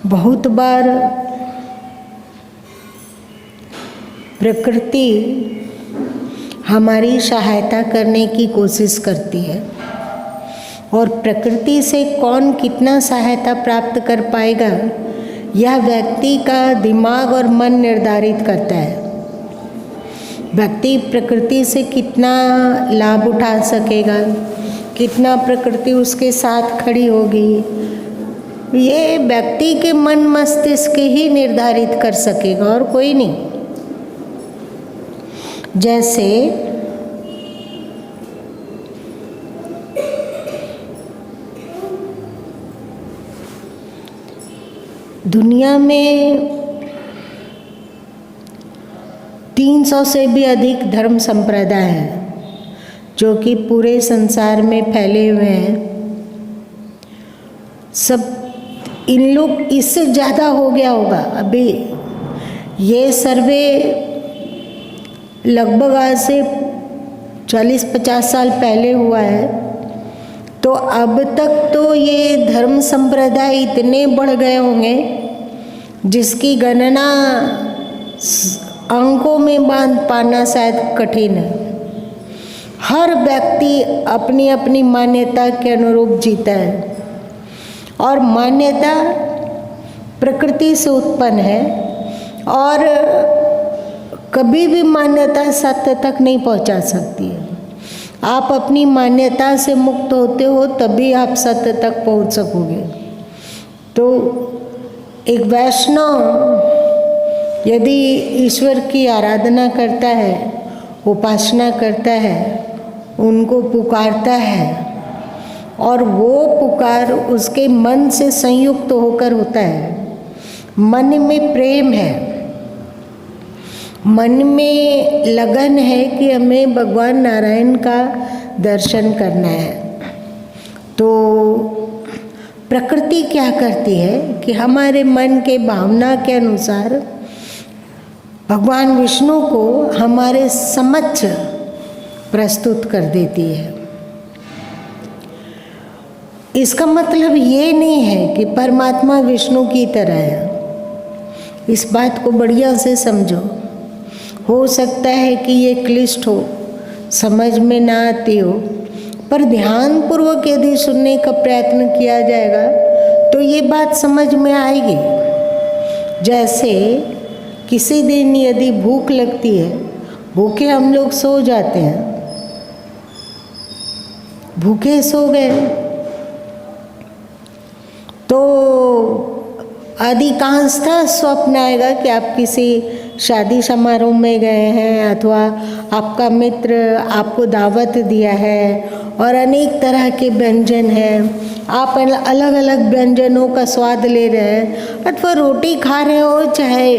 बहुत बार प्रकृति हमारी सहायता करने की कोशिश करती है और प्रकृति से कौन कितना सहायता प्राप्त कर पाएगा यह व्यक्ति का दिमाग और मन निर्धारित करता है। व्यक्ति प्रकृति से कितना लाभ उठा सकेगा, कितना प्रकृति उसके साथ खड़ी होगी, ये व्यक्ति के मन मस्तिष्क ही निर्धारित कर सकेगा और कोई नहीं। जैसे दुनिया में 300 से भी अधिक धर्म संप्रदाय हैं जो कि पूरे संसार में फैले हुए हैं। सब इन लोग इससे ज़्यादा हो गया होगा। अभी ये सर्वे लगभग आज से 40-50 साल पहले हुआ है, तो अब तक तो ये धर्म संप्रदाय इतने बढ़ गए होंगे जिसकी गणना अंकों में बांध पाना शायद कठिन है। हर व्यक्ति अपनी अपनी मान्यता के अनुरूप जीता है और मान्यता प्रकृति से उत्पन्न है और कभी भी मान्यता सत्य तक नहीं पहुंचा सकती है। आप अपनी मान्यता से मुक्त होते हो तभी आप सत्य तक पहुंच सकोगे। तो एक वैष्णव यदि ईश्वर की आराधना करता है, उपासना करता है, उनको पुकारता है और वो पुकार उसके मन से संयुक्त होकर होता है, मन में प्रेम है, मन में लगन है कि हमें भगवान नारायण का दर्शन करना है, तो प्रकृति क्या करती है कि हमारे मन के भावना के अनुसार भगवान विष्णु को हमारे समक्ष प्रस्तुत कर देती है। इसका मतलब ये नहीं है कि परमात्मा विष्णु की तरह है। इस बात को बढ़िया से समझो। हो सकता है कि ये क्लिष्ट हो, समझ में ना आती हो, पर ध्यानपूर्वक यदि सुनने का प्रयत्न किया जाएगा तो ये बात समझ में आएगी। जैसे किसी दिन यदि भूख लगती है, भूखे हम लोग सो जाते हैं, भूखे सो गए तो अधिकांशतः स्वप्न आएगा कि आप किसी शादी समारोह में गए हैं अथवा आपका मित्र आपको दावत दिया है और अनेक तरह के व्यंजन हैं, आप अलग अलग व्यंजनों का स्वाद ले रहे हैं, अथवा रोटी खा रहे हो चाहे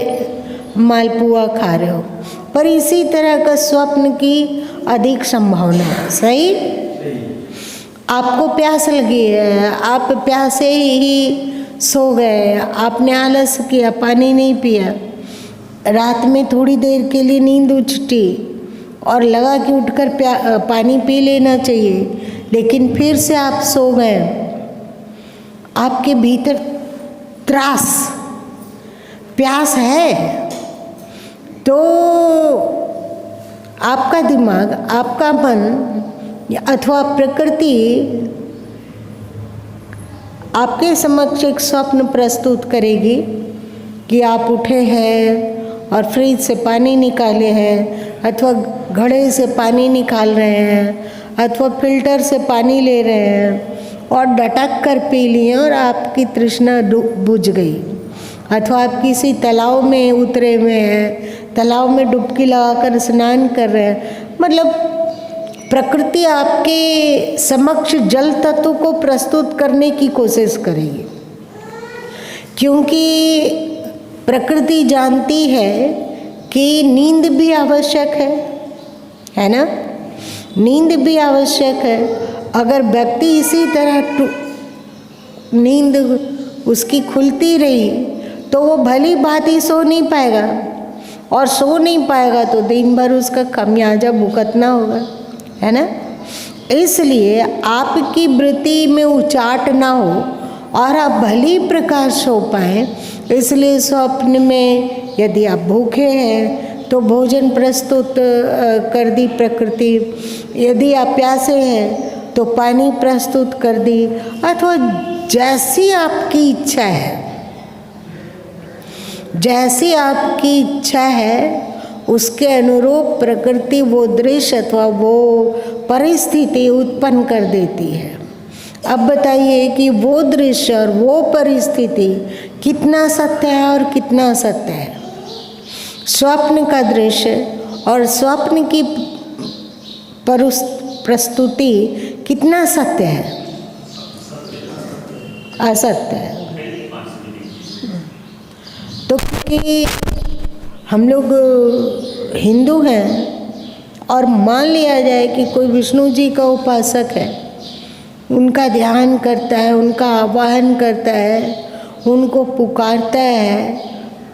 मालपुआ खा रहे हो, पर इसी तरह का स्वप्न की अधिक संभावना है। सही? आपको प्यास लगी है, आप प्यासे ही सो गए, आपने आलस किया, पानी नहीं पिया, रात में थोड़ी देर के लिए नींद उछटी और लगा कि उठकर पानी पी लेना चाहिए, लेकिन फिर से आप सो गए। आपके भीतर त्रास, प्यास है, तो आपका दिमाग, आपका मन अथवा प्रकृति आपके समक्ष एक स्वप्न प्रस्तुत करेगी कि आप उठे हैं और फ्रिज से पानी निकाले हैं अथवा घड़े से पानी निकाल रहे हैं अथवा फिल्टर से पानी ले रहे हैं और डटक कर पी लिए और आपकी तृष्णा बुझ गई, अथवा आप किसी तालाब में उतरे हुए हैं, तालाब में डुबकी लगाकर स्नान कर रहे हैं। मतलब प्रकृति आपके समक्ष जल तत्व को प्रस्तुत करने की कोशिश करेगी, क्योंकि प्रकृति जानती है कि नींद भी आवश्यक है ना? नींद भी आवश्यक है। अगर व्यक्ति इसी तरह नींद उसकी खुलती रही तो वो भली भांति सो नहीं पाएगा, और सो नहीं पाएगा तो दिन भर उसका खमियाजा भुगतना होगा, है ना? इसलिए आपकी वृत्ति में उचाट ना हो और आप भली प्रकाश हो पाए, इसलिए स्वप्न में यदि आप भूखे हैं तो भोजन प्रस्तुत कर दी प्रकृति, यदि आप प्यासे हैं तो पानी प्रस्तुत कर दी, अथवा जैसी आपकी इच्छा है, जैसी आपकी इच्छा है उसके अनुरूप प्रकृति वो दृश्य अथवा वो परिस्थिति उत्पन्न कर देती है। अब बताइए कि वो दृश्य और वो परिस्थिति कितना सत्य है और कितना असत्य है। स्वप्न का दृश्य और स्वप्न की प्रस्तुति कितना सत्य है, असत्य है। तो कि हम लोग हिंदू हैं और मान लिया जाए कि कोई विष्णु जी का उपासक है, उनका ध्यान करता है, उनका आवाहन करता है, उनको पुकारता है,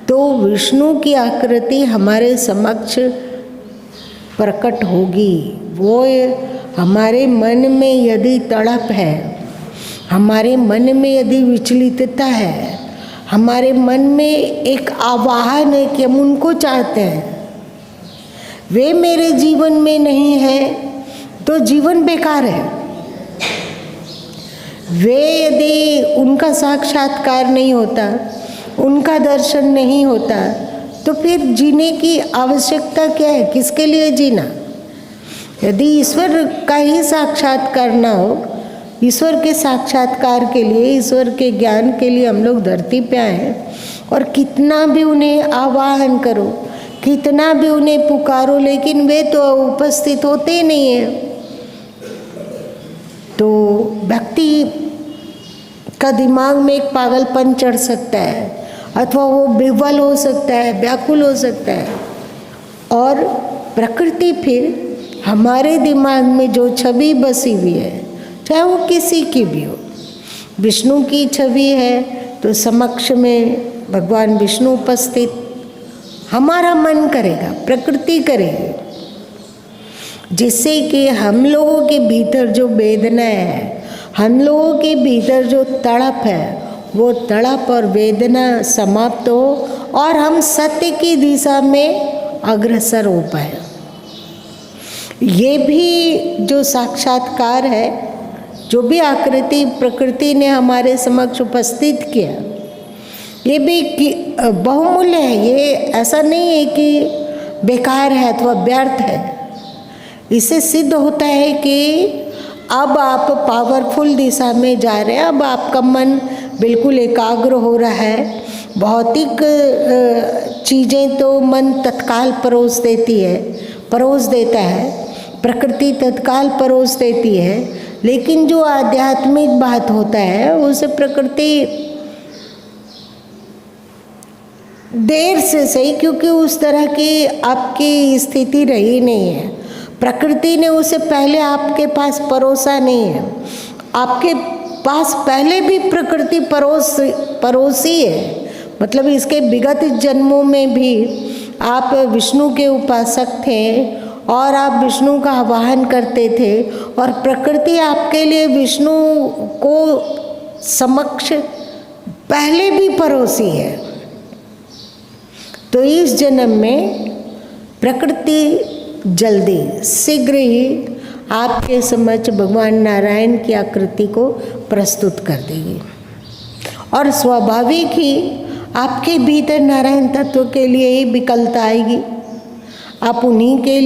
तो विष्णु की आकृति हमारे समक्ष प्रकट होगी। वो हमारे मन में यदि तड़प है, हमारे मन में यदि विचलितता है, हमारे मन में एक आवाहन है कि हम उनको चाहते हैं, वे मेरे जीवन में नहीं है तो जीवन बेकार है। वे यदि उनका साक्षात्कार नहीं होता, उनका दर्शन नहीं होता, तो फिर जीने की आवश्यकता क्या है, किसके लिए जीना। यदि ईश्वर का ही साक्षात्कार ना हो, ईश्वर के साक्षात्कार के लिए, ईश्वर के ज्ञान के लिए हम लोग धरती पे आए, और कितना भी उन्हें आवाहन करो, कितना भी उन्हें पुकारो, लेकिन वे तो उपस्थित होते ही नहीं हैं, तो व्यक्ति का दिमाग में एक पागलपन चढ़ सकता है, अथवा वो विह्वल हो सकता है, व्याकुल हो सकता है। और प्रकृति फिर हमारे दिमाग में जो छवि बसी हुई है, चाहे वो किसी की भी हो, विष्णु की छवि है तो समक्ष में भगवान विष्णु उपस्थित, हमारा मन करेगा, प्रकृति करेगी, जिससे कि हम लोगों के भीतर जो वेदना है, हम लोगों के भीतर जो तड़प है, वो तड़प और वेदना समाप्त हो और हम सत्य की दिशा में अग्रसर हो पाए। ये भी जो साक्षात्कार है, जो भी आकृति प्रकृति ने हमारे समक्ष उपस्थित किया, ये भी बहुमूल्य है। ये ऐसा नहीं है कि बेकार है अथवा व्यर्थ है। इससे सिद्ध होता है कि अब आप पावरफुल दिशा में जा रहे हैं, अब आपका मन बिल्कुल एकाग्र हो रहा है। भौतिक चीज़ें तो मन तत्काल परोस देता है, प्रकृति तत्काल परोस देती है, लेकिन जो आध्यात्मिक बात होता है उसे प्रकृति देर से सही, क्योंकि उस तरह की आपकी स्थिति रही नहीं है, प्रकृति ने उसे पहले आपके पास परोसा नहीं है। आपके पास पहले भी प्रकृति परोसी है, मतलब इसके विगत जन्मों में भी आप विष्णु के उपासक थे और आप विष्णु का आवाहन करते थे, और प्रकृति आपके लिए विष्णु को समक्ष पहले भी परोसी है। तो इस जन्म में प्रकृति जल्दी शीघ्र ही आपके समक्ष भगवान नारायण की आकृति को प्रस्तुत कर देगी, और स्वाभाविक ही आपके भीतर नारायण तत्व के लिए ही विकलता आएगी। आप उन्हीं के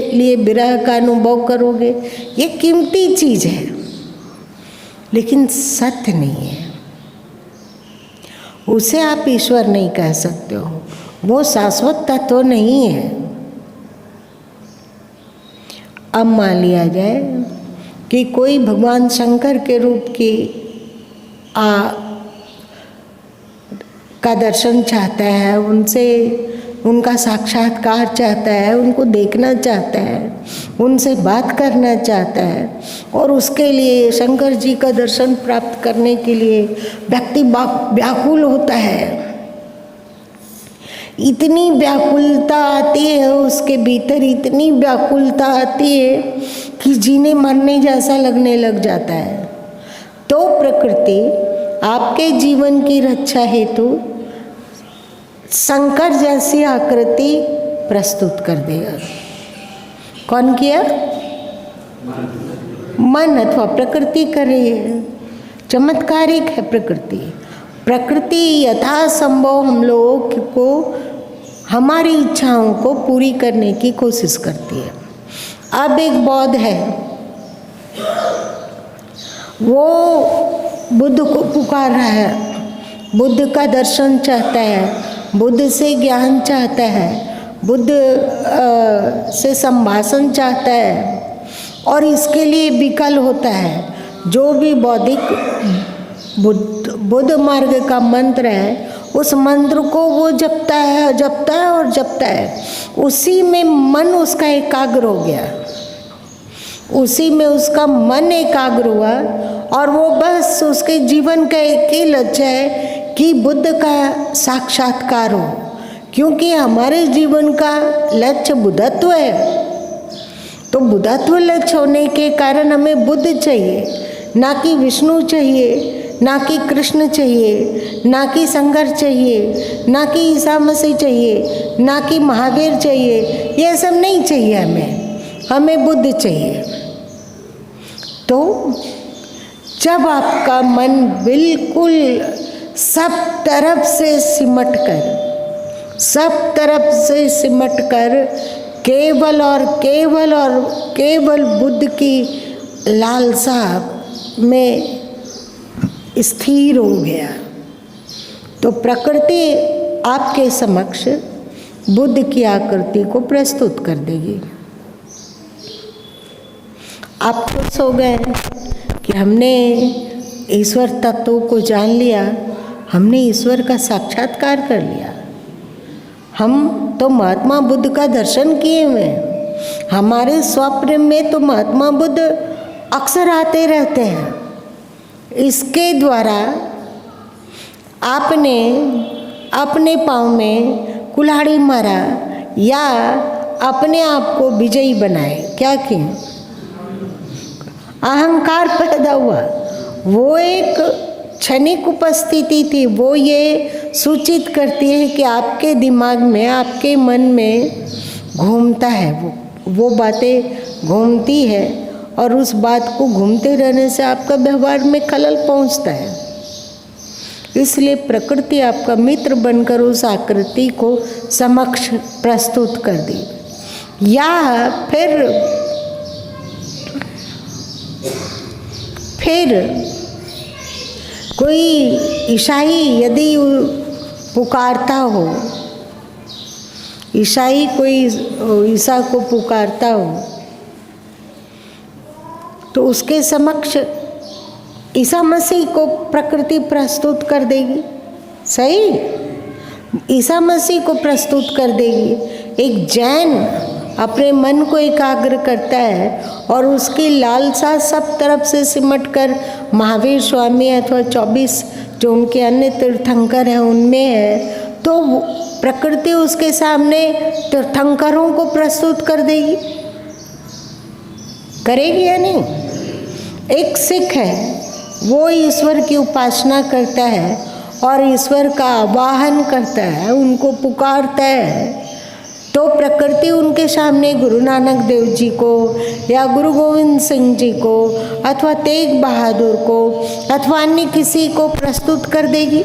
लिए विरह का अनुभव करोगे। ये कीमती चीज़ है, लेकिन सत्य नहीं है। उसे आप ईश्वर नहीं कह सकते हो, वो शाश्वत तत्व नहीं है। अब मान लिया जाए कि कोई भगवान शंकर के रूप की का दर्शन चाहता है, उनका साक्षात्कार चाहता है, उनको देखना चाहता है, उनसे बात करना चाहता है, और उसके लिए शंकर जी का दर्शन प्राप्त करने के लिए व्यक्ति व्याकुल होता है। इतनी व्याकुलता आती है उसके भीतर, इतनी व्याकुलता आती है कि जीने मरने जैसा लगने लग जाता है। तो प्रकृति आपके जीवन की रक्षा हेतु शंकर जैसी आकृति प्रस्तुत कर देगा। कौन किया? मन अथवा प्रकृति कर रही है। चमत्कारिक है प्रकृति। प्रकृति यथासंभव हम लोगों को हमारी इच्छाओं को पूरी करने की कोशिश करती है। अब एक बौद्ध है, वो बुद्ध को पुकार रहा है, बुद्ध का दर्शन चाहता है, बुद्ध से ज्ञान चाहता है, बुद्ध से संभाषण चाहता है, और इसके लिए विकल होता है। जो भी बौद्धिक बुद्ध मार्ग का मंत्र है, उस मंत्र को वो जपता है, जपता है और जपता है। उसी में मन उसका एकाग्र हो गया, उसी में उसका मन एकाग्र हुआ, और वो बस उसके जीवन का एक ही लक्ष्य है कि बुद्ध का साक्षात्कार हो। क्योंकि हमारे जीवन का लक्ष्य बुद्धत्व है, तो बुद्धत्व लक्ष्य होने के कारण हमें बुद्ध चाहिए, ना कि विष्णु चाहिए, ना कि कृष्ण चाहिए, ना कि शंकर चाहिए, ना कि ईसा मसीह चाहिए, ना कि महावीर चाहिए। ये सब नहीं चाहिए हमें बुद्ध चाहिए। तो जब आपका मन बिल्कुल सब तरफ से सिमट कर केवल और केवल बुद्ध की लालसा में स्थिर हो गया, तो प्रकृति आपके समक्ष बुद्ध की आकृति को प्रस्तुत कर देगी। आप खुश हो गए कि हमने ईश्वर तत्व को जान लिया, हमने ईश्वर का साक्षात्कार कर लिया। हम तो महात्मा बुद्ध का दर्शन किए हुए हैं। हमारे स्वप्न में तो महात्मा बुद्ध अक्सर आते रहते हैं। इसके द्वारा आपने अपने पाँव में कुल्हाड़ी मारा या अपने आप को विजयी बनाए। क्या किए? अहंकार पैदा हुआ। वो एक क्षणिक उपस्थिति थी, वो ये सूचित करती है कि आपके दिमाग में, आपके मन में घूमता है, वो बातें घूमती है, और उस बात को घूमते रहने से आपका व्यवहार में खलल पहुंचता है। इसलिए प्रकृति आपका मित्र बनकर उस आकृति को समक्ष प्रस्तुत कर दी। या फिर कोई ईसाई यदि पुकारता हो, ईसाई कोई ईसा को पुकारता हो, तो उसके समक्ष ईसा मसीह को प्रकृति प्रस्तुत कर देगी। सही, ईसा मसीह को प्रस्तुत कर देगी। एक जैन अपने मन को एकाग्र करता है और उसकी लालसा सब तरफ से सिमटकर महावीर स्वामी अथवा 24 जो उनके अन्य तीर्थंकर हैं उनमें है, तो प्रकृति उसके सामने तीर्थंकरों को प्रस्तुत कर देगी। करेगी या नहीं? एक सिख है, वो ईश्वर की उपासना करता है और ईश्वर का आवाहन करता है, उनको पुकारता है, तो प्रकृति उनके सामने गुरु नानक देव जी को या गुरु गोविंद सिंह जी को अथवा तेग बहादुर को अथवा अन्य किसी को प्रस्तुत कर देगी।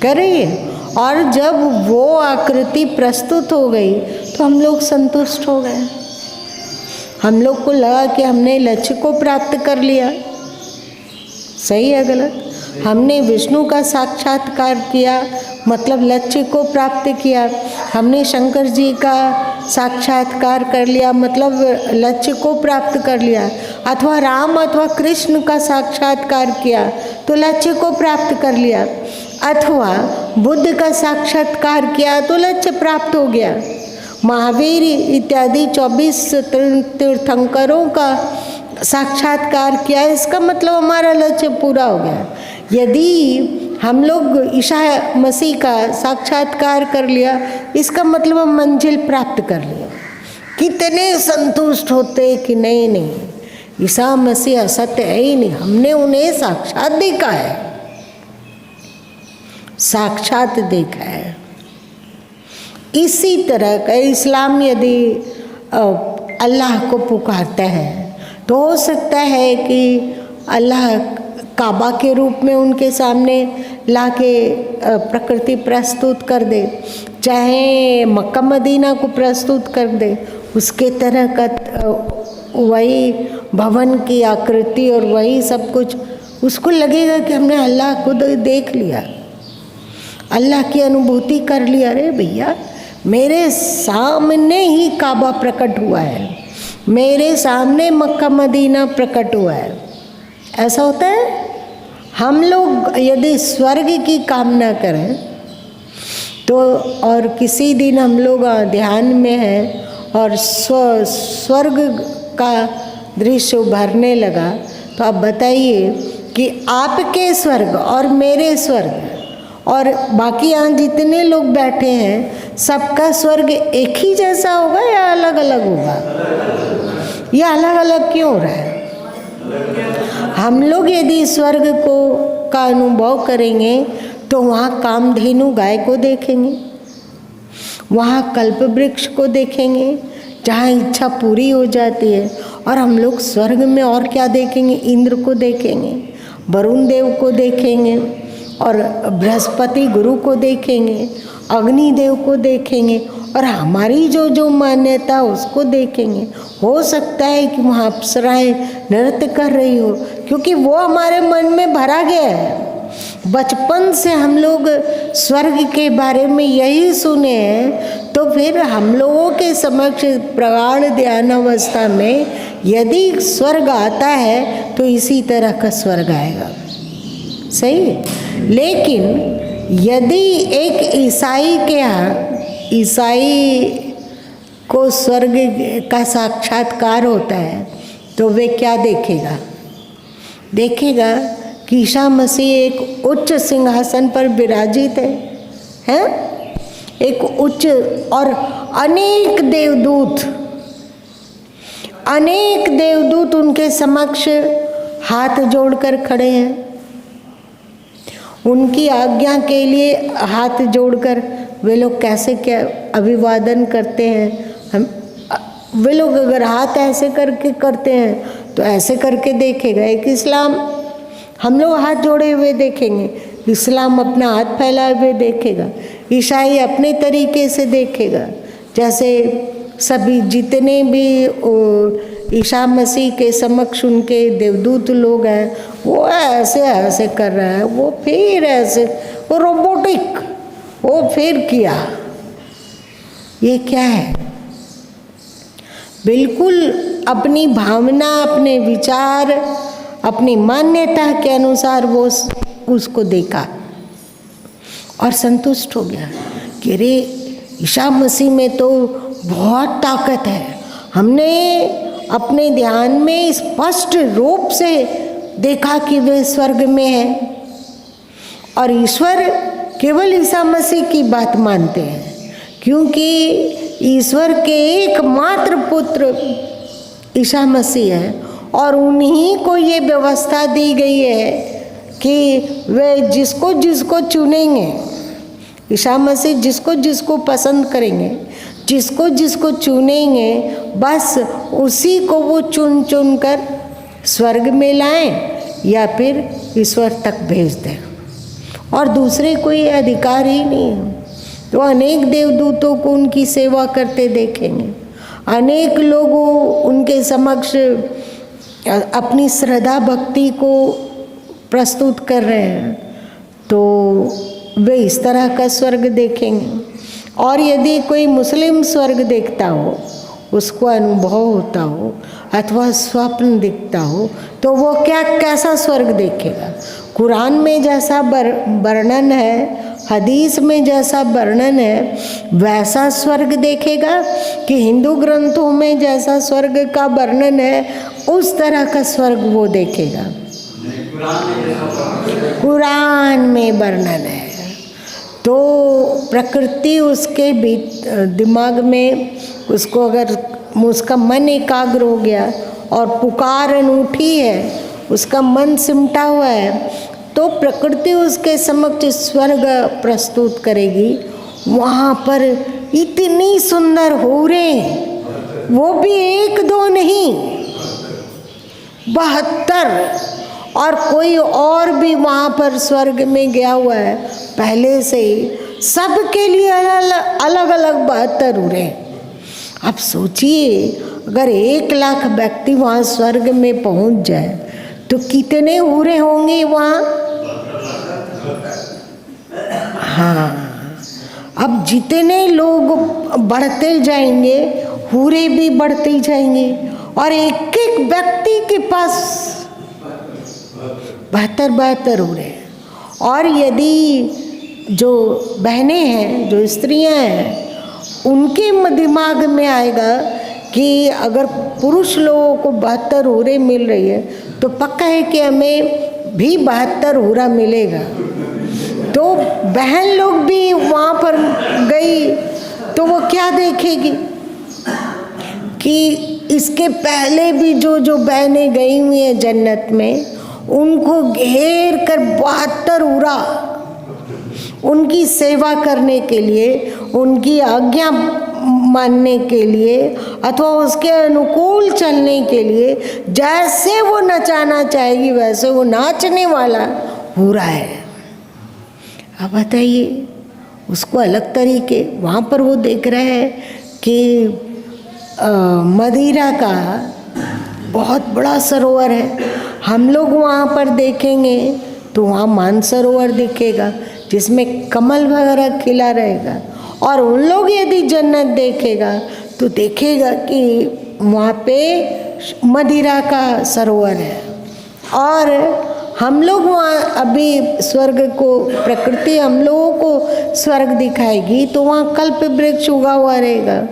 कर रही है। और जब वो आकृति प्रस्तुत हो गई तो हम लोग संतुष्ट हो गए। हम लोग को लगा कि हमने लक्ष्य को प्राप्त कर लिया। सही है गलत? हमने विष्णु का साक्षात्कार किया, मतलब लक्ष्य को प्राप्त किया। हमने शंकर जी का साक्षात्कार कर लिया, मतलब लक्ष्य को प्राप्त कर लिया। अथवा राम अथवा कृष्ण का साक्षात्कार किया तो लक्ष्य को प्राप्त कर लिया। अथवा बुद्ध का साक्षात्कार किया तो लक्ष्य प्राप्त हो गया। महावीर इत्यादि 24 तीर्थंकरों का साक्षात्कार किया, इसका मतलब हमारा लक्ष्य पूरा हो गया। यदि हम लोग ईसा मसीह का साक्षात्कार कर लिया, इसका मतलब हम मंजिल प्राप्त कर लिया। कितने संतुष्ट होते कि नहीं, ईसा मसीह असत्य है ही नहीं, हमने उन्हें साक्षात देखा है, साक्षात देखा है। इसी तरह का इस्लाम यदि अल्लाह को पुकारता है तो हो सकता है कि अल्लाह काबा के रूप में उनके सामने लाके प्रकृति प्रस्तुत कर दे, चाहे मक्का मदीना को प्रस्तुत कर दे, उसके तरह का वही भवन की आकृति और वही सब कुछ, उसको लगेगा कि हमने अल्लाह को देख लिया, अल्लाह की अनुभूति कर लिया। अरे भैया, मेरे सामने ही काबा प्रकट हुआ है, मेरे सामने मक्का मदीना प्रकट हुआ है। ऐसा होता है। हम लोग यदि स्वर्ग की कामना करें तो, और किसी दिन हम लोग ध्यान में हैं और स्वर्ग का दृश्य उभरने लगा, तो आप बताइए कि आपके स्वर्ग और मेरे स्वर्ग और बाकी यहाँ जितने लोग बैठे हैं सबका स्वर्ग एक ही जैसा होगा या अलग अलग होगा? या अलग अलग क्यों हो रहा है? हम लोग यदि स्वर्ग का अनुभव करेंगे तो वहाँ कामधेनु गाय को देखेंगे, वहाँ कल्प वृक्ष को देखेंगे जहाँ इच्छा पूरी हो जाती है। और हम लोग स्वर्ग में और क्या देखेंगे? इंद्र को देखेंगे, वरुण देव को देखेंगे, और बृहस्पति गुरु को देखेंगे, अग्निदेव को देखेंगे, और हमारी जो मान्यता उसको देखेंगे। हो सकता है कि वहाँ अप्सराएं नृत्य कर रही हो, क्योंकि वो हमारे मन में भरा गया है। बचपन से हम लोग स्वर्ग के बारे में यही सुने हैं, तो फिर हम लोगों के समक्ष प्रगाढ़ ध्यानावस्था में यदि स्वर्ग आता है तो इसी तरह का स्वर्ग आएगा। सही है। लेकिन यदि एक ईसाई के यहाँ, ईसाई को स्वर्ग का साक्षात्कार होता है तो वे क्या देखेगा? देखेगा कि ईसा मसीह एक उच्च सिंहासन पर विराजित है? एक उच्च, और अनेक देवदूत उनके समक्ष हाथ जोड़कर खड़े हैं। उनकी आज्ञा के लिए हाथ जोड़कर वे लोग कैसे क्या अभिवादन करते हैं। वे लोग अगर हाथ ऐसे करके करते हैं तो ऐसे करके देखेगा एक इस्लाम, हम लोग हाथ जोड़े हुए देखेंगे, इस्लाम अपना हाथ फैलाए हुए देखेगा, ईसाई अपने तरीके से देखेगा। जैसे सभी जितने भी ईसा मसीह के समक्ष उनके देवदूत लोग हैं, वो ऐसे ऐसे कर रहा है, वो फिर ऐसे, वो रोबोटिक, वो फिर किया। ये क्या है? बिल्कुल अपनी भावना, अपने विचार, अपनी मान्यता के अनुसार वो उसको देखा और संतुष्ट हो गया कि अरे ईसा मसीह में तो बहुत ताकत है। हमने अपने ध्यान में स्पष्ट रूप से देखा कि वे स्वर्ग में हैं, और ईश्वर केवल ईसा मसीह की बात मानते हैं, क्योंकि ईश्वर के एकमात्र पुत्र ईसा मसीह है, और उन्हीं को ये व्यवस्था दी गई है कि वे जिसको जिसको चुनेंगे, ईसा मसीह जिसको जिसको पसंद करेंगे, जिसको जिसको चुनेंगे, बस उसी को वो चुन चुन कर स्वर्ग में लाएं या फिर ईश्वर तक भेज दें, और दूसरे कोई अधिकार ही नहीं है। तो अनेक देवदूतों को उनकी सेवा करते देखेंगे, अनेक लोग उनके समक्ष अपनी श्रद्धा भक्ति को प्रस्तुत कर रहे हैं, तो वे इस तरह का स्वर्ग देखेंगे। और यदि कोई मुस्लिम स्वर्ग देखता हो, उसको अनुभव होता हो अथवा स्वप्न दिखता हो, तो वो कैसा स्वर्ग देखेगा? कुरान में जैसा वर्णन है, हदीस में जैसा वर्णन है, वैसा स्वर्ग देखेगा कि हिंदू ग्रंथों में जैसा स्वर्ग का वर्णन है उस तरह का स्वर्ग वो देखेगा? कुरान में वर्णन है, तो प्रकृति उसके दिमाग में, उसको अगर उसका मन एकाग्र हो गया और पुकारन उठी है, उसका मन सिमटा हुआ है, तो प्रकृति उसके समक्ष स्वर्ग प्रस्तुत करेगी। वहाँ पर इतनी सुंदर हूरें, वो भी एक दो नहीं, 72, और कोई और भी वहाँ पर स्वर्ग में गया हुआ है पहले से ही, सबके लिए अलग अलग 72 हूरें। आप सोचिए, अगर 1 लाख व्यक्ति वहाँ स्वर्ग में पहुँच जाए तो कितने हूरें होंगे वहाँ। हाँ, अब जितने लोग बढ़ते जाएंगे, हूरे भी बढ़ते जाएंगे, और एक एक व्यक्ति के पास 72 हूरे। और यदि जो बहनें हैं, जो स्त्रियां हैं, उनके दिमाग में आएगा कि अगर पुरुष लोगों को 72 हूरे मिल रही है तो पक्का है कि हमें भी 72 हूरा मिलेगा। तो बहन लोग भी वहाँ पर गई तो वो क्या देखेगी कि इसके पहले भी जो बहनें गई हुई हैं जन्नत में, उनको घेर कर 72 हूरा उनकी सेवा करने के लिए, उनकी आज्ञा मानने के लिए, अथवा उसके अनुकूल चलने के लिए, जैसे वो नचाना चाहेगी वैसे वो नाचने वाला हूरा है। अब बताइए, उसको अलग तरीके वहाँ पर वो देख रहे हैं कि मदिरा का बहुत बड़ा सरोवर है। हम लोग वहाँ पर देखेंगे तो वहाँ मानसरोवर दिखेगा जिसमें कमल वगैरह खिला रहेगा, और उन लोग यदि जन्नत देखेगा तो देखेगा कि वहाँ पे मदिरा का सरोवर है। और हम लोग वहाँ अभी स्वर्ग को, प्रकृति हम लोगों को स्वर्ग दिखाएगी तो वहाँ कल्प वृक्ष उगा हुआ रहेगा,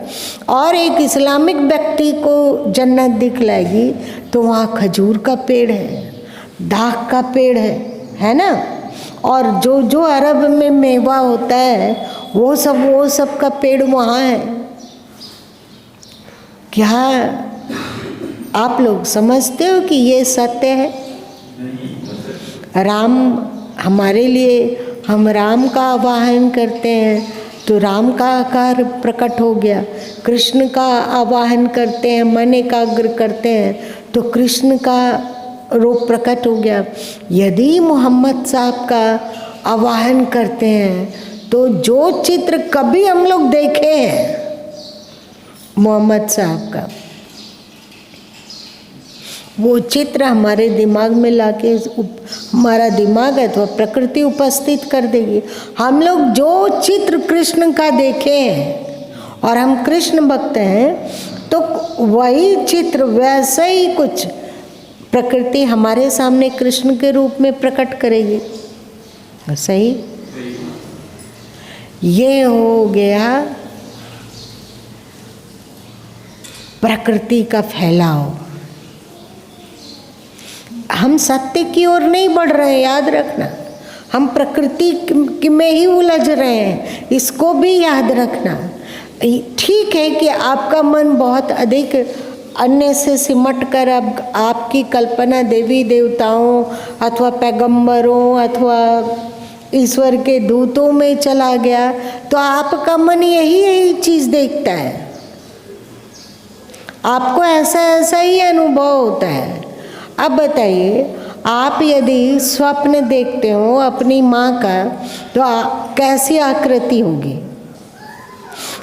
और एक इस्लामिक व्यक्ति को जन्नत दिखलाएगी तो वहाँ खजूर का पेड़ है, दाख का पेड़ है ना, और जो अरब में मेवा होता है वो सब का पेड़ वहाँ है। क्या आप लोग समझते हो कि ये सत्य है? राम हमारे लिए, हम राम का आवाहन करते हैं तो राम का आकार प्रकट हो गया, कृष्ण का आवाहन करते हैं, मन एकाग्र करते हैं तो कृष्ण का रूप प्रकट हो गया। यदि मोहम्मद साहब का आवाहन करते हैं तो जो चित्र कभी हम लोग देखे हैं मोहम्मद साहब का, वो चित्र हमारे दिमाग में लाके हमारा दिमाग है तो प्रकृति उपस्थित कर देगी। हम लोग जो चित्र कृष्ण का देखे हैं और हम कृष्ण भक्त हैं तो वही चित्र वैसे ही कुछ प्रकृति हमारे सामने कृष्ण के रूप में प्रकट करेगी। सही? ये हो गया प्रकृति का फैलाव। हम सत्य की ओर नहीं बढ़ रहे हैं, याद रखना। हम प्रकृति में ही उलझ रहे हैं, इसको भी याद रखना। ठीक है कि आपका मन बहुत अधिक अन्य से सिमट कर अब आपकी कल्पना देवी देवताओं अथवा पैगंबरों अथवा ईश्वर के दूतों में चला गया, तो आपका मन यही चीज़ देखता है, आपको ऐसा ही अनुभव होता है। अब बताइए, आप यदि स्वप्न देखते हो अपनी माँ का तो कैसी आकृति होगी?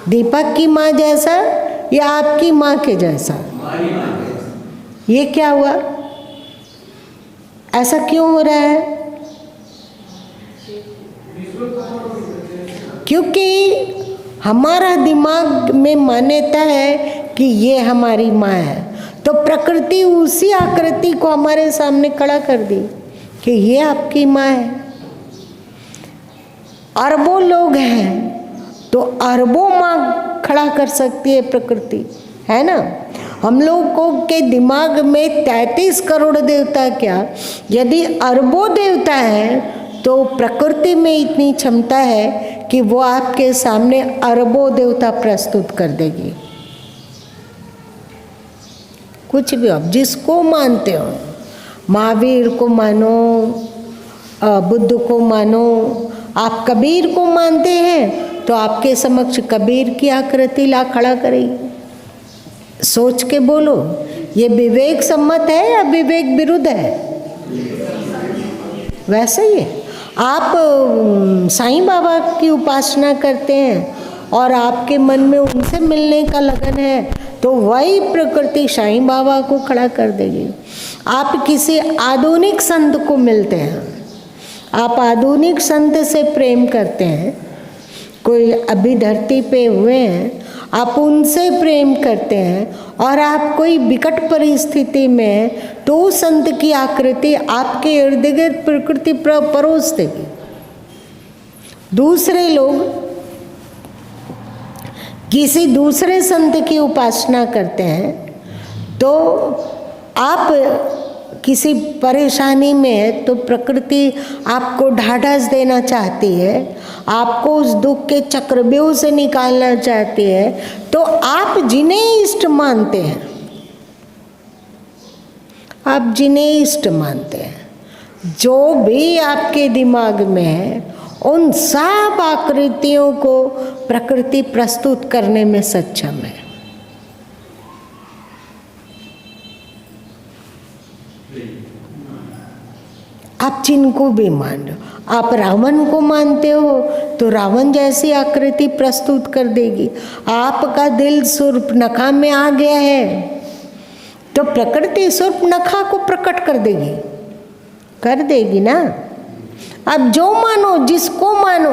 दीपक की माँ जैसा या आपकी माँ के जैसा? ये क्या हुआ? ऐसा क्यों हो रहा है? क्योंकि हमारा दिमाग में मान्यता है कि ये हमारी माँ है, तो प्रकृति उसी आकृति को हमारे सामने खड़ा कर दी कि ये आपकी माँ है। अरबों लोग हैं तो अरबों माँ खड़ा कर सकती है प्रकृति, है ना। हम लोगों के दिमाग में 33 करोड़ देवता क्या, यदि अरबों देवता है तो प्रकृति में इतनी क्षमता है कि वो आपके सामने अरबों देवता प्रस्तुत कर देगी। कुछ भी आप जिसको मानते हो, महावीर को मानो, बुद्ध को मानो, आप कबीर को मानते हैं तो आपके समक्ष कबीर की आकृति ला खड़ा करेगी। सोच के बोलो, ये विवेक सम्मत है या विवेक विरुद्ध है? वैसे ही है। आप साईं बाबा की उपासना करते हैं और आपके मन में उनसे मिलने का लगन है तो वही प्रकृति साईं बाबा को खड़ा कर देगी। आप किसी आधुनिक संत को मिलते हैं, आप आधुनिक संत से प्रेम करते हैं, कोई अभी धरती पे हुए हैं, आप उनसे प्रेम करते हैं और आप कोई विकट परिस्थिति में तो संत की आकृति आपके इर्द गिर्द प्रकृति परोस देगी। दूसरे लोग किसी दूसरे संत की उपासना करते हैं तो आप किसी परेशानी में है तो प्रकृति आपको ढाढ़स देना चाहती है, आपको उस दुख के चक्रव्यूह से निकालना चाहती है, तो आप जिन्हें इष्ट मानते हैं, आप जिन्हें इष्ट मानते हैं, जो भी आपके दिमाग में है, उन सब आकृतियों को प्रकृति प्रस्तुत करने में सक्षम है। आप जिनको भी मान लो, आप रावण को मानते हो तो रावण जैसी आकृति प्रस्तुत कर देगी। आपका दिल शूर्पणखा में आ गया है तो प्रकृति शूर्पणखा को प्रकट कर देगी ना। अब जो मानो, जिसको मानो,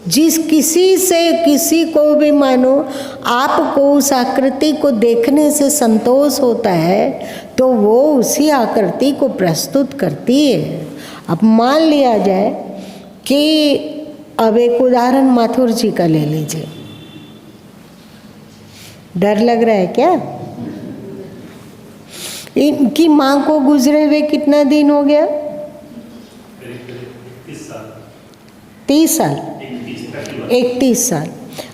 जिस किसी से किसी को भी मानो, आपको उस आकृति को देखने से संतोष होता है तो वो उसी आकृति को प्रस्तुत करती है। अब मान लिया जाए कि अब एक उदाहरण माथुर जी का ले लीजिए। डर लग रहा है क्या? इनकी माँ को गुजरे हुए कितना दिन हो गया? 30 साल, 31 साल।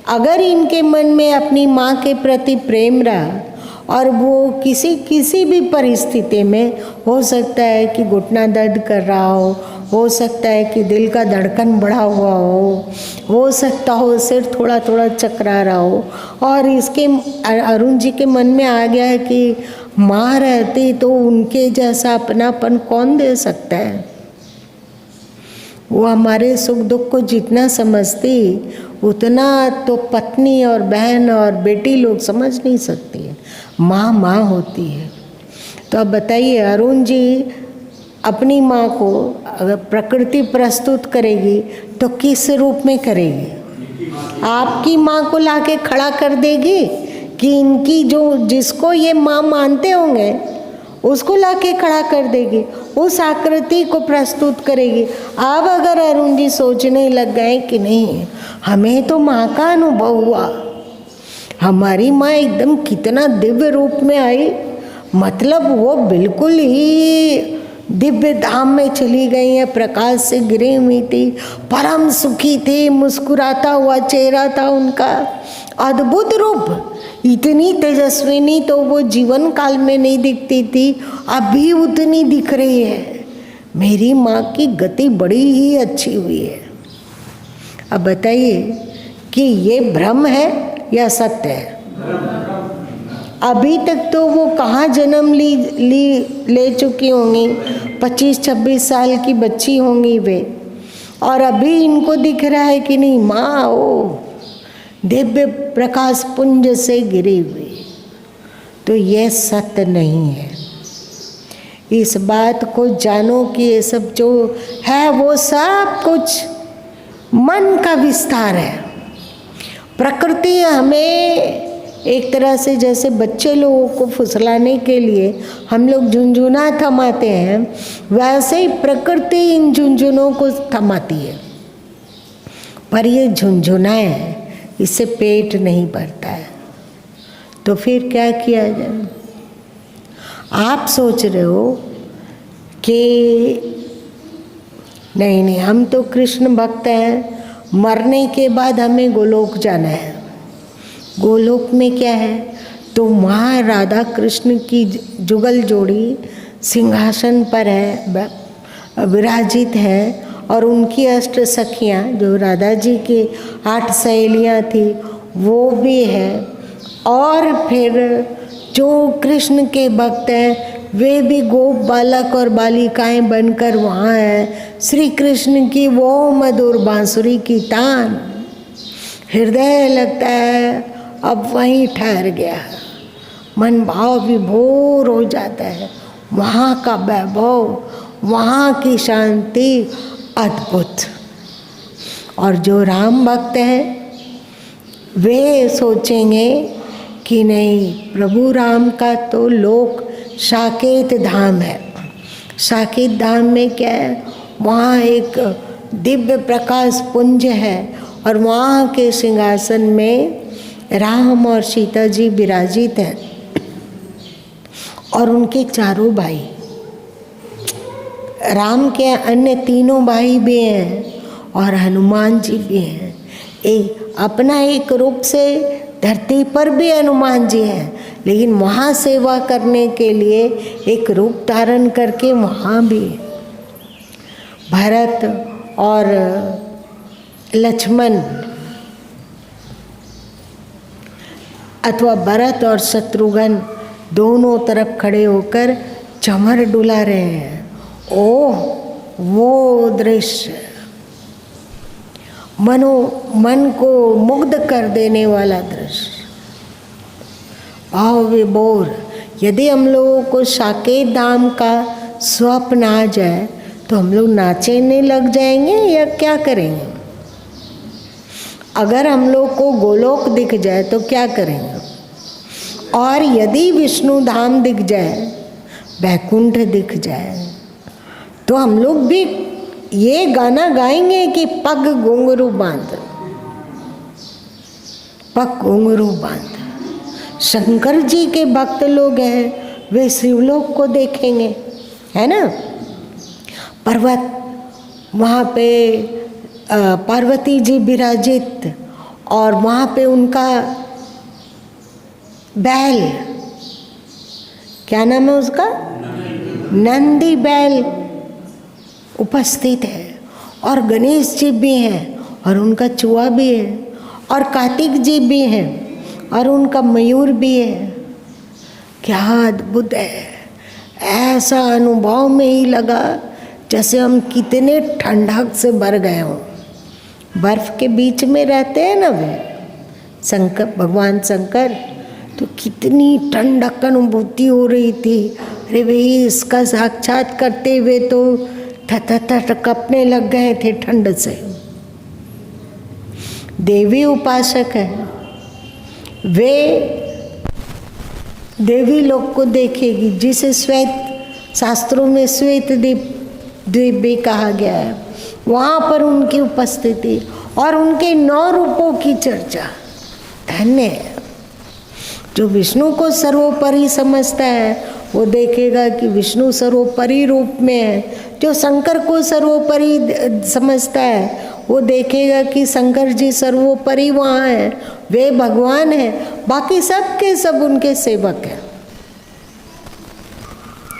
अगर इनके मन में अपनी माँ के प्रति प्रेम रहा और वो किसी भी परिस्थिति में, हो सकता है कि घुटना दर्द कर रहा हो सकता है कि दिल का धड़कन बढ़ा हुआ हो सकता हो सिर थोड़ा थोड़ा चकरा रहा हो, और इसके अरुण जी के मन में आ गया है कि माँ रहती तो उनके जैसा अपनापन कौन दे सकता है। वो हमारे सुख दुख को जितना समझती उतना तो पत्नी और बहन और बेटी लोग समझ नहीं सकती है। माँ होती है। तो अब बताइए, अरुण जी अपनी माँ को अगर प्रकृति प्रस्तुत करेगी तो किस रूप में करेगी? आपकी माँ को लाके खड़ा कर देगी कि इनकी जिसको ये माँ मानते होंगे उसको लाके खड़ा कर देगी, उस आकृति को प्रस्तुत करेगी। अब अगर अरुण जी सोचने लग गए कि नहीं, हमें तो माँ का अनुभव हुआ, हमारी माँ एकदम कितना दिव्य रूप में आई, मतलब वो बिल्कुल ही दिव्य धाम में चली गई है, प्रकाश से गिरी हुई थी, परम सुखी थी, मुस्कुराता हुआ चेहरा था उनका, अद्भुत रूप, इतनी तेजस्विनी तो वो जीवन काल में नहीं दिखती थी, अभी उतनी दिख रही है। मेरी माँ की गति बड़ी ही अच्छी हुई है। अब बताइए कि ये भ्रम है या सत्य है? अभी तक तो वो कहाँ जन्म ले चुकी होंगी, 25-26 साल की बच्ची होंगी वे, और अभी इनको दिख रहा है कि नहीं माँ ओ दिव्य प्रकाश पुंज से गिरी हुई। तो ये सत्य नहीं है। इस बात को जानो कि ये सब जो है वो सब कुछ मन का विस्तार है। प्रकृति हमें एक तरह से, जैसे बच्चे लोगों को फुसलाने के लिए हम लोग झुनझुना थमाते हैं, वैसे ही प्रकृति इन झुनझुनों को थमाती है। पर ये झुनझुनाएं, इससे पेट नहीं भरता है। तो फिर क्या किया जाए? आप सोच रहे हो कि नहीं हम तो कृष्ण भक्त हैं, मरने के बाद हमें गोलोक जाना है, गोलोक में क्या है? तो वहाँ राधा कृष्ण की जुगल जोड़ी सिंहासन पर है, विराजित है, और उनकी अष्ट सखियाँ जो राधा जी की 8 सहेलियाँ थी वो भी है। और फिर जो कृष्ण के भक्त हैं वे भी गोप बालक और बालिकाएं बनकर वहाँ हैं। श्री कृष्ण की वो मधुर बांसुरी की तान, हृदय लगता है अब वहीं ठहर गया, मन भाव विभोर हो जाता है। वहाँ का वैभव, वहाँ की शांति अद्भुत। और जो राम भक्त हैं वे सोचेंगे कि नहीं, प्रभु राम का तो लोक साकेत धाम है। साकेत धाम में क्या है? वहाँ एक दिव्य प्रकाश पुंज है और वहाँ के सिंहासन में राम और सीता जी विराजित हैं और उनके 4 भाई। राम के अन्य 3 भाई भी हैं और हनुमान जी भी हैं। अपना एक रूप से धरती पर भी हनुमान जी हैं, लेकिन वहाँ सेवा करने के लिए एक रूप धारण करके वहाँ भी भरत और लक्ष्मण अथवा भरत और शत्रुघ्न दोनों तरफ खड़े होकर चमर डुला रहे हैं। ओह, वो दृश्य मन को मुग्ध कर देने वाला दृश्य, भाव विभोर। यदि हम लोगों को साकेत धाम का स्वप्न आ जाए तो हम लोग नाचने लग जाएंगे या क्या करेंगे? अगर हम लोग को गोलोक दिख जाए तो क्या करेंगे? और यदि विष्णु धाम दिख जाए, वैकुंठ दिख जाए, तो हम लोग भी ये गाना गाएंगे कि पग घुंघरू बांध, पग घुंघरू बांध। शंकर जी के भक्त लोग हैं, वे शिवलोक को देखेंगे, है ना। पर्वत, वहाँ पे पार्वती जी विराजित और वहाँ पे उनका बैल, क्या नाम है उसका? नंदी बैल उपस्थित है। और गणेश जी भी हैं और उनका चूहा भी है, और कार्तिक जी भी हैं और उनका मयूर भी है। क्या अद्भुत है! ऐसा अनुभव में ही लगा जैसे हम कितने ठंडक से भर गए हों। बर्फ के बीच में रहते हैं ना वे शंकर, भगवान शंकर, तो कितनी ठंडक अनुभूति हो रही थी। अरे भाई, इसका साक्षात करते हुए तो ठठ कपने लग गए थे ठंड से। देवी उपासक है, वे देवी लोग को देखेगी, जिसे श्वेत शास्त्रों में श्वेत द्वीप भी कहा गया है। वहाँ पर उनकी उपस्थिति और उनके 9 रूपों की चर्चा। धन्य है जो विष्णु को सर्वोपरि समझता है, वो देखेगा कि विष्णु सर्वोपरि रूप में है। जो शंकर को सर्वोपरि समझता है, वो देखेगा कि शंकर जी सर्वोपरि वहाँ हैं, वे भगवान हैं, बाकी सब के सब उनके सेवक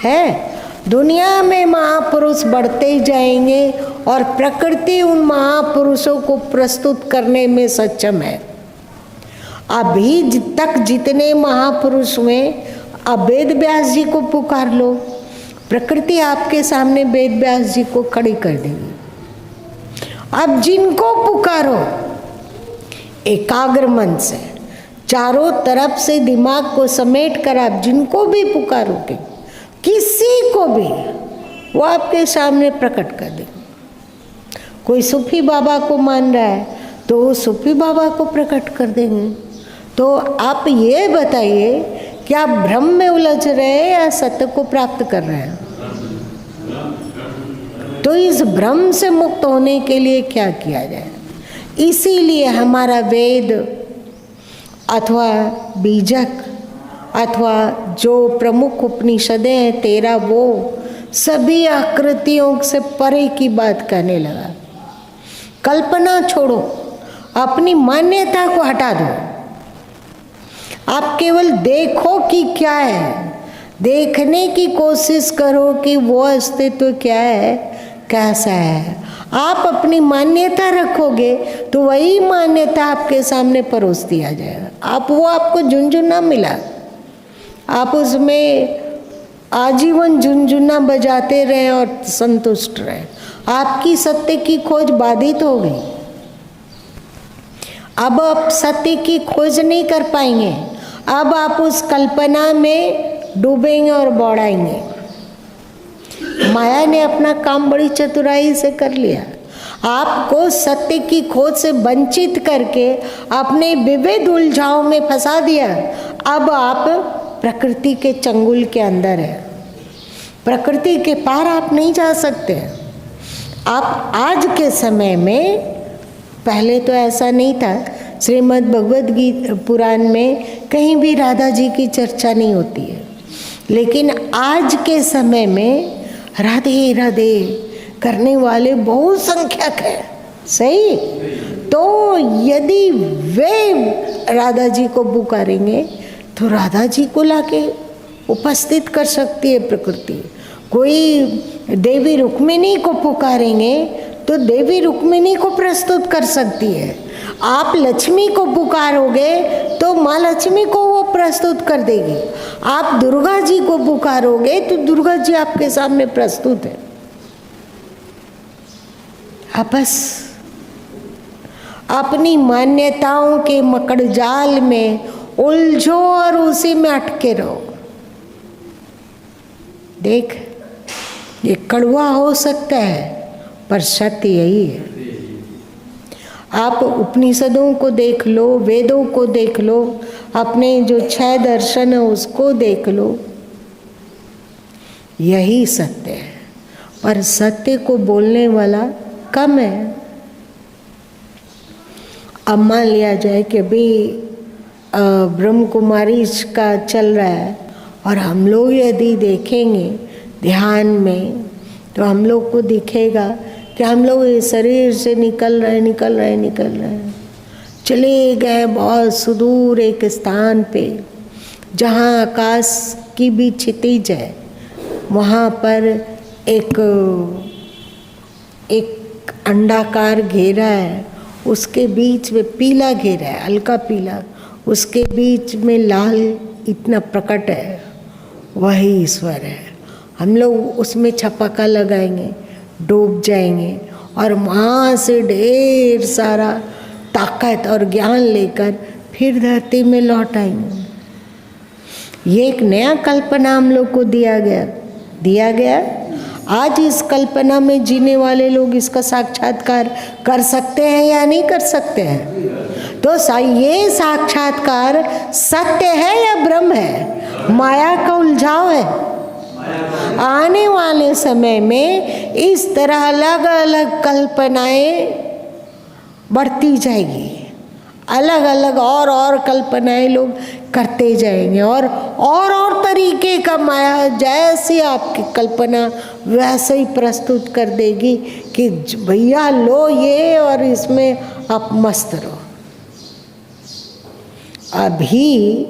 हैं। दुनिया में महापुरुष बढ़ते ही जाएंगे और प्रकृति उन महापुरुषों को प्रस्तुत करने में सक्षम है। अभी तक जितने महापुरुष हुए, अब वेद व्यास जी को पुकार लो, प्रकृति आपके सामने वेद व्यास जी को खड़ी कर देगी। अब जिनको पुकारो एकाग्र मन से, चारों तरफ से दिमाग को समेट कर आप जिनको भी पुकारोगे, किसी को भी, वो आपके सामने प्रकट कर देंगे। कोई सूफी बाबा को मान रहा है तो वो सूफी बाबा को प्रकट कर देंगे। तो आप ये बताइए, क्या भ्रम में उलझ रहे हैं या सत्य को प्राप्त कर रहे हैं? तो इस भ्रम से मुक्त होने के लिए क्या किया जाए? इसीलिए हमारा वेद अथवा बीजक अथवा जो प्रमुख उपनिषदें हैं 13, वो सभी आकृतियों से परे की बात कहने लगा। कल्पना छोड़ो, अपनी मान्यता को हटा दो। आप केवल देखो कि क्या है, देखने की कोशिश करो कि वो अस्तित्व क्या है, कैसा है। आप अपनी मान्यता रखोगे तो वही मान्यता आपके सामने परोस दिया जाएगा। आपको झुनझुना मिला, आप उसमें आजीवन झुनझुना बजाते रहें और संतुष्ट रहें। आपकी सत्य की खोज बाधित हो गई। अब आप सत्य की खोज नहीं कर पाएंगे। अब आप उस कल्पना में डूबेंगे और बौड़ाएंगे। माया ने अपना काम बड़ी चतुराई से कर लिया, आपको सत्य की खोज से वंचित करके अपने विविध उलझाओं में फंसा दिया। अब आप प्रकृति के चंगुल के अंदर है, प्रकृति के पार आप नहीं जा सकते। आप आज के समय में, पहले तो ऐसा नहीं था, श्रीमद् भगवद गीता पुराण में कहीं भी राधा जी की चर्चा नहीं होती है, लेकिन आज के समय में राधे राधे करने वाले बहुत संख्यक है। सही? तो यदि वे राधा जी को पुकारेंगे तो राधा जी को लाके उपस्थित कर सकती है प्रकृति। कोई देवी रुक्मिणी को पुकारेंगे तो देवी रुक्मिणी को प्रस्तुत कर सकती है। आप लक्ष्मी को पुकारोगे तो माँ लक्ष्मी को वो प्रस्तुत कर देगी। आप दुर्गा जी को पुकारोगे तो दुर्गा जी आपके सामने प्रस्तुत है। आप बस अपनी मान्यताओं के मकड़ जाल में उलझो और उसी में अटके रहो। देख, ये कड़वा हो सकता है पर सत्य यही है। आप उपनिषदों को देख लो, वेदों को देख लो, अपने जो 6 दर्शन है उसको देख लो, यही सत्य है। पर सत्य को बोलने वाला कम है। अब मान लिया जाए कि अभी ब्रह्म कुमारी का चल रहा है और हम लोग यदि देखेंगे ध्यान में तो हम लोग को दिखेगा कि हम लोग इस शरीर से निकल रहे, चले गए बहुत सुदूर एक स्थान पे जहाँ आकाश की भी क्षितिज है। वहाँ पर एक अंडाकार घेरा है, उसके बीच में पीला घेरा है, हल्का पीला, उसके बीच में लाल इतना प्रकट है, वही ईश्वर है। हम लोग उसमें छपाका लगाएंगे, डूब जाएंगे और वहाँ से ढेर सारा ताकत और ज्ञान लेकर फिर धरती में लौट आएंगे। ये एक नया कल्पना हम लोग को दिया गया। आज इस कल्पना में जीने वाले लोग इसका साक्षात्कार कर सकते हैं या नहीं कर सकते हैं? तो ये साक्षात्कार सत्य है या भ्रम है, माया का उलझाव है? आने वाले समय में इस तरह अलग अलग कल्पनाएं बढ़ती जाएगी, अलग अलग और कल्पनाएं लोग करते जाएंगे और तरीके का माया जैसी आपकी कल्पना वैसे ही प्रस्तुत कर देगी कि भैया लो ये और इसमें आप मस्त रहो। अभी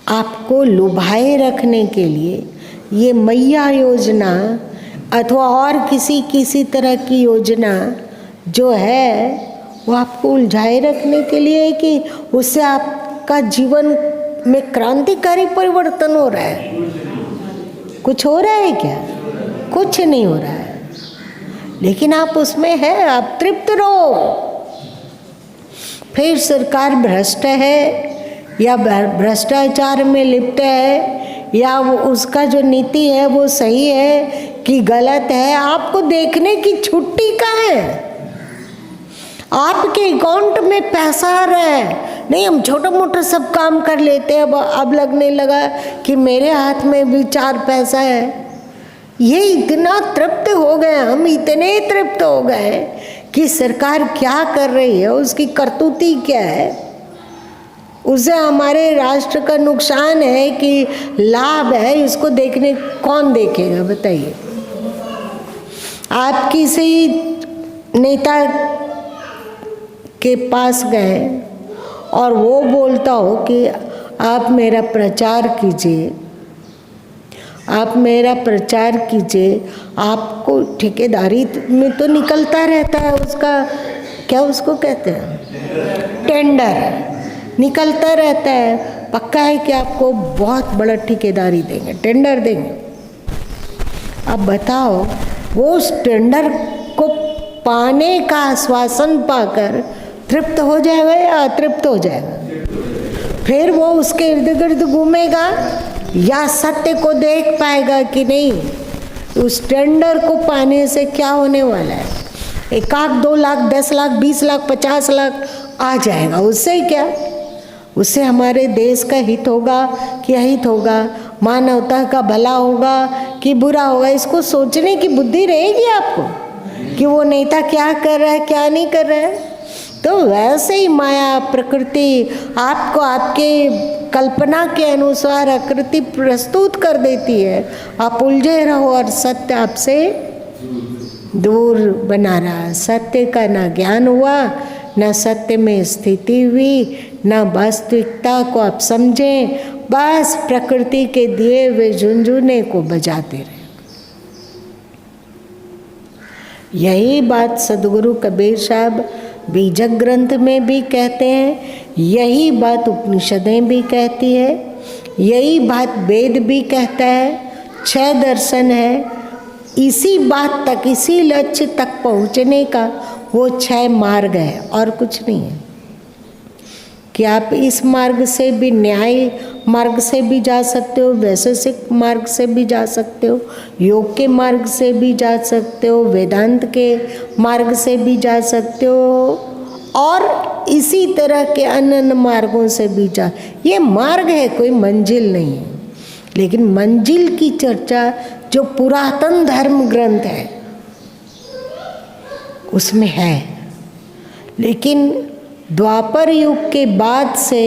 आपको लुभाए रखने के लिए ये मैया योजना अथवा और किसी तरह की योजना जो है वो आपको उलझाए रखने के लिए है कि उससे आपका जीवन में क्रांतिकारी परिवर्तन हो रहा है। कुछ हो रहा है क्या? कुछ नहीं हो रहा है, लेकिन आप उसमें है, आप तृप्त रहो। फिर सरकार भ्रष्ट है या भ्रष्टाचार में लिप्त है या वो उसका जो नीति है वो सही है कि गलत है, आपको देखने की छुट्टी कहाँ है? आपके अकाउंट में पैसा आ रहा है, नहीं हम छोटा मोटा सब काम कर लेते हैं, अब लगने लगा कि मेरे हाथ में भी 4 पैसा है। ये इतना तृप्त हो गए, हम इतने तृप्त हो गए कि सरकार क्या कर रही है, उसकी करतूती क्या है, उससे हमारे राष्ट्र का नुकसान है कि लाभ है, इसको देखने कौन देखेगा बताइए? आप किसी नेता के पास गए और वो बोलता हो कि आप मेरा प्रचार कीजिए, आप मेरा प्रचार कीजिए, आपको ठेकेदारी में तो निकलता रहता है, उसका क्या उसको कहते हैं, टेंडर निकलता रहता है, पक्का है कि आपको बहुत बड़ा ठेकेदारी देंगे, टेंडर देंगे। अब बताओ वो उस टेंडर को पाने का आश्वासन पाकर तृप्त हो जाएगा या अतृप्त हो जाएगा? फिर वो उसके इर्द गिर्द घूमेगा या सत्य को देख पाएगा कि नहीं उस टेंडर को पाने से क्या होने वाला है, 1 लाख 2 लाख 10 लाख 20 लाख 50 लाख आ जाएगा, उससे क्या? उससे हमारे देश का हित होगा कि अहित होगा, मानवता का भला होगा कि बुरा होगा, इसको सोचने की बुद्धि रहेगी आपको कि वो नेता क्या कर रहा है क्या नहीं कर रहा है। तो वैसे ही माया प्रकृति आपको आपके कल्पना के अनुसार आकृति प्रस्तुत कर देती है, आप उलझे रहो और सत्य आपसे दूर बना रहा। सत्य का ना ज्ञान हुआ, न सत्य में स्थिति हुई, न वास्तविकता को आप समझें, बस प्रकृति के दिए हुए झुनझुने को बजाते रहे। यही बात सदगुरु कबीर साहब बीजक ग्रंथ में भी कहते हैं, यही बात उपनिषदें भी कहती है, यही बात वेद भी कहता है, 6 दर्शन है, इसी बात तक, इसी लक्ष्य तक पहुँचने का वो 6 मार्ग है और कुछ नहीं है। कि आप इस मार्ग से भी, न्याय मार्ग से भी जा सकते हो, वैशेषिक मार्ग से भी जा सकते हो, योग के मार्ग से भी जा सकते हो, वेदांत के मार्ग से भी जा सकते हो, और इसी तरह के अन्य मार्गों से भी जा। ये मार्ग है, कोई मंजिल नहीं है। लेकिन मंजिल की चर्चा जो पुरातन धर्म ग्रंथ है उसमें है, लेकिन द्वापर युग के बाद से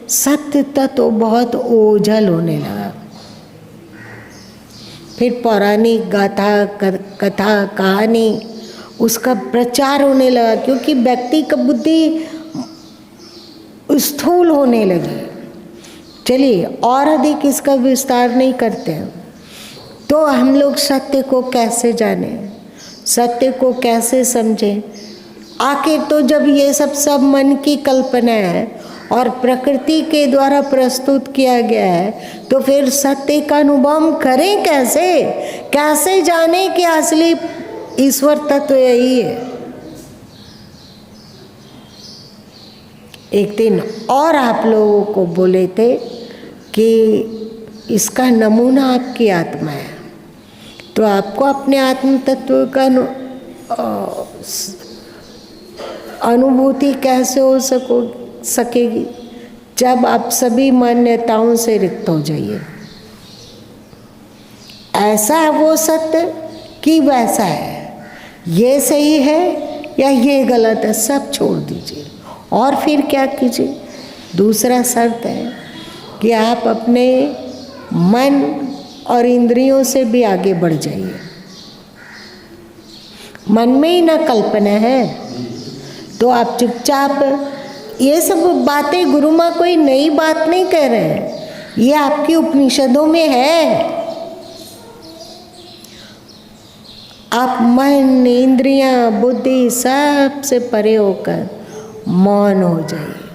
सत्य तत्व बहुत ओझल होने लगा। फिर पौराणिक गाथा कथा कहानी उसका प्रचार होने लगा, क्योंकि व्यक्ति का बुद्धि स्थूल होने लगी। चलिए और अधिक इसका विस्तार नहीं करते हैं। तो हम लोग सत्य को कैसे जाने, सत्य को कैसे समझें? आखिर तो जब ये सब मन की कल्पना है और प्रकृति के द्वारा प्रस्तुत किया गया है, तो फिर सत्य का अनुभव हम करें कैसे? कैसे जाने कि असली ईश्वर तत्व यही है? एक दिन और आप लोगों को बोले थे कि इसका नमूना आपकी आत्मा है, तो आपको अपने आत्म तत्व का अनुभूति कैसे हो सकेगी जब आप सभी मान्यताओं से रिक्त हो जाइए। ऐसा है वो सत्य कि वैसा है, ये सही है या ये गलत है, सब छोड़ दीजिए और फिर क्या कीजिए? दूसरा शर्त है कि आप अपने मन और इंद्रियों से भी आगे बढ़ जाइए। मन में ही ना कल्पना है, तो आप चुपचाप, ये सब बातें गुरु माँ कोई नई बात नहीं कह रहे हैं, ये आपकी उपनिषदों में है। आप मन, इंद्रियां, बुद्धि सब से परे होकर मौन हो जाइए।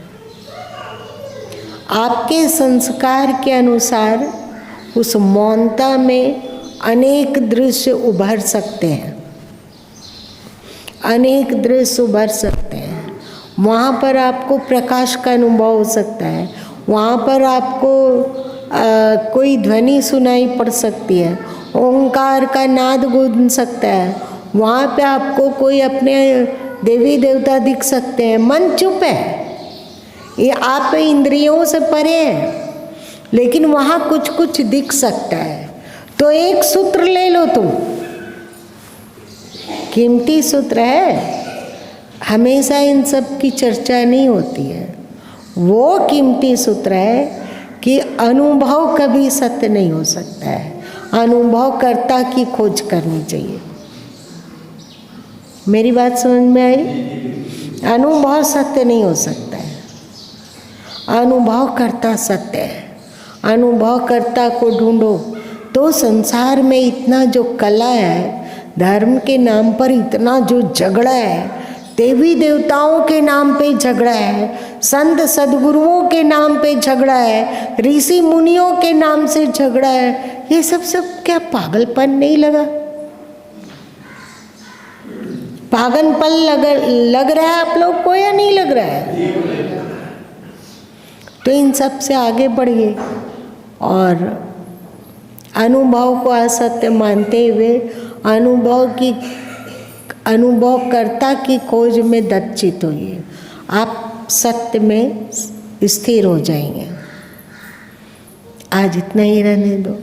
आपके संस्कार के अनुसार उस मौनता में अनेक दृश्य उभर सकते हैं, अनेक दृश्य उभर सकते हैं। वहाँ पर आपको प्रकाश का अनुभव हो सकता है, वहाँ पर आपको कोई ध्वनि सुनाई पड़ सकती है, ओंकार का नाद गूंज सकता है, वहाँ पे आपको कोई अपने देवी देवता दिख सकते हैं। मन चुप है, ये आप इंद्रियों से परे हैं, लेकिन वहाँ कुछ कुछ दिख सकता है। तो एक सूत्र ले लो तुम, कीमती सूत्र है, हमेशा इन सब की चर्चा नहीं होती है। वो कीमती सूत्र है कि अनुभव कभी सत्य नहीं हो सकता है, अनुभवकर्ता की खोज करनी चाहिए। मेरी बात समझ में आई? अनुभव सत्य नहीं हो सकता है, अनुभव करता सत्य है। अनुभव करता को ढूंढो तो संसार में इतना जो कला है, धर्म के नाम पर इतना जो झगड़ा है, देवी देवताओं के नाम पे झगड़ा है, संत सद्गुरुओं के नाम पे झगड़ा है, ऋषि मुनियों के नाम से झगड़ा है, ये सब क्या पागलपन नहीं लगा? पागलपन लग रहा है आप लोग को या नहीं लग रहा है? तो इन सब से आगे बढ़िए और अनुभव को असत्य मानते हुए अनुभवकर्ता की खोज में दच्चित होइए, आप सत्य में स्थिर हो जाएंगे। आज इतना ही रहने दो।